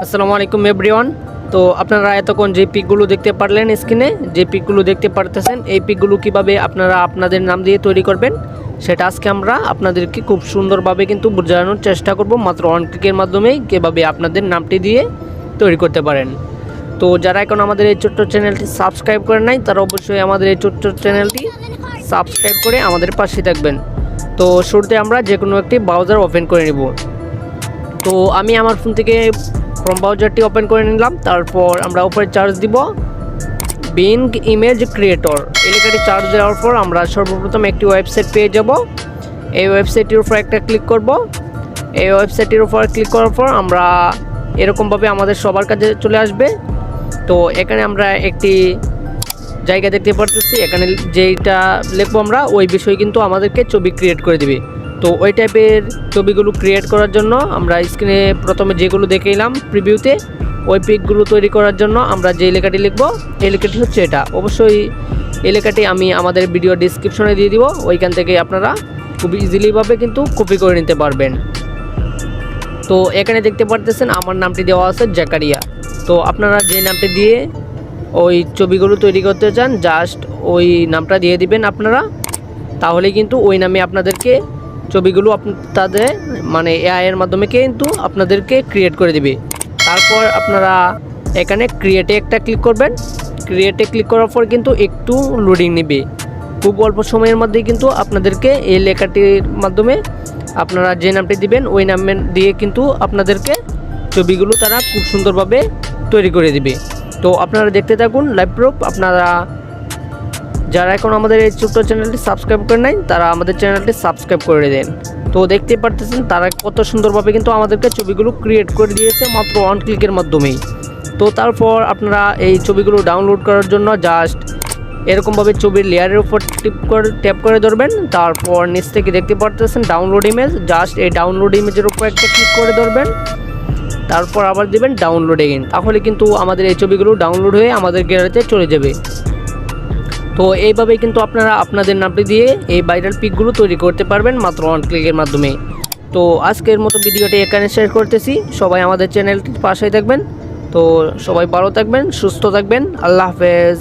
আসসালামু আলাইকুম এভরিওয়ান। তো আপনারা এতক্ষণ যে পিকগুলো দেখতে পারলেন স্ক্রিনে, যে পিকগুলো দেখতে পারতেছেন, এই পিকগুলো কিভাবে আপনারা আপনাদের নাম দিয়ে তৈরি করবেন সেটা আজকে আমরা আপনাদেরকে খুব সুন্দরভাবে কিন্তু বোঝানোর চেষ্টা করব। মাত্র ওয়ান ক্লিকের মাধ্যমেই কীভাবে আপনাদের নামটি দিয়ে তৈরি করতে পারেন। তো যারা এখন আমাদের এই ছোট্ট চ্যানেলটি সাবস্ক্রাইব করেন নাই, তারা অবশ্যই আমাদের এই ছোট্ট চ্যানেলটি সাবস্ক্রাইব করে আমাদের পাশে থাকবেন। তো শুরুতে আমরা যে কোনো একটি ব্রাউজার ওপেন করে নিব। তো আমি আমার ফোন থেকে ক্রোম ব্রাউজারটি ওপেন করে নিলাম। তারপর আমরা উপরে চার্জ দিব বিং ইমেজ ক্রিয়েটর, এই লেখাটি চার্জ দেওয়ার পর আমরা সর্বপ্রথম একটি ওয়েবসাইট পেয়ে যাব। এই ওয়েবসাইটটির উপর একটা ক্লিক করব। এই ওয়েবসাইটটির উপর ক্লিক করার পর আমরা এরকমভাবে আমাদের সবার কাছে চলে আসবে। তো এখানে আমরা একটি জায়গা দেখতে পারতেছি, এখানে যেইটা লিখবো আমরা ওই বিষয়ে কিন্তু আমাদেরকে ছবি ক্রিয়েট করে দিবে। তো ওই টাইপের ছবিগুলো ক্রিয়েট করার জন্য আমরা স্ক্রিনে প্রথমে যেগুলো দেখেইলাম প্রিভিউতে, ওই পিকগুলো তৈরি করার জন্য আমরা যে লেখাটি লিখবো, এই লেখাটি হচ্ছে এটা। অবশ্যই এই লেখাটি আমি আমাদের ভিডিও ডিসক্রিপশনে দিয়ে দিব, ওইখান থেকে আপনারা খুব ইজিলিভাবে কিন্তু কপি করে নিতে পারবেন। তো এখানে দেখতে পারতেছেন আমার নামটি দেওয়া আছে জাকারিয়া। তো আপনারা যে নামটি দিয়ে ওই ছবিগুলো তৈরি করতে চান জাস্ট ওই নামটা দিয়ে দিবেন আপনারা, তাহলে কিন্তু ওই নামে আপনাদেরকে ছবিগুলো তাদের মানে এআই এর মাধ্যমে কিন্তু আপনাদেরকে ক্রিয়েট করে দিবে। তারপর আপনারা এখানে ক্রিয়েটে একটা ক্লিক করবেন। ক্রিয়েটে ক্লিক করার পর কিন্তু একটু লোডিং নেবে, খুব অল্প সময়ের মধ্যেই কিন্তু আপনাদেরকে এই লেখাটির মাধ্যমে আপনারা যে নামটি দিবেন ওই নামে দিয়ে কিন্তু আপনাদেরকে ছবিগুলো তারা খুব সুন্দরভাবে তৈরি করে দিবে। তো আপনারা দেখতে থাকুন লাইভ প্রুফ। আপনারা যারা এখন আমাদের এই ছোট্ট চ্যানেলটি সাবস্ক্রাইব করে নাই, তারা আমাদের চ্যানেলটি সাবস্ক্রাইব করে দেন। তো দেখতে পারতেছেন তারা কত সুন্দরভাবে কিন্তু আমাদেরকে ছবিগুলো ক্রিয়েট করে দিয়েছে মাত্র ওয়ান ক্লিকের মাধ্যমেই। তো তারপর আপনারা এই ছবিগুলো ডাউনলোড করার জন্য জাস্ট এরকমভাবে ছবির লেয়ারের উপর ট্যাপ করে ধরবেন। তারপর নিচ থেকে দেখতে পারতেছেন ডাউনলোড ইমেজ, জাস্ট এই ডাউনলোড ইমেজের উপর একটা ক্লিক করে ধরবেন। তারপর আবার দেবেন ডাউনলোড এগেইন, তাহলে কিন্তু আমাদের এই ছবিগুলো ডাউনলোড হয়ে আমাদের গ্যালারিতে চলে যাবে। তো এইভাবেই কিন্তু আপনারা আপনাদের নামটি দিয়ে এই ভাইরাল পিকগুলো তৈরি করতে পারবেন মাত্র ওয়ান ক্লিকের মাধ্যমে। তো আজকের মতো ভিডিওটি এখানে শেয়ার করতেছি। সবাই আমাদের চ্যানেলটির পাশেই থাকবেন। তো সবাই ভালো থাকবেন, সুস্থ থাকবেন। আল্লাহ হাফেজ।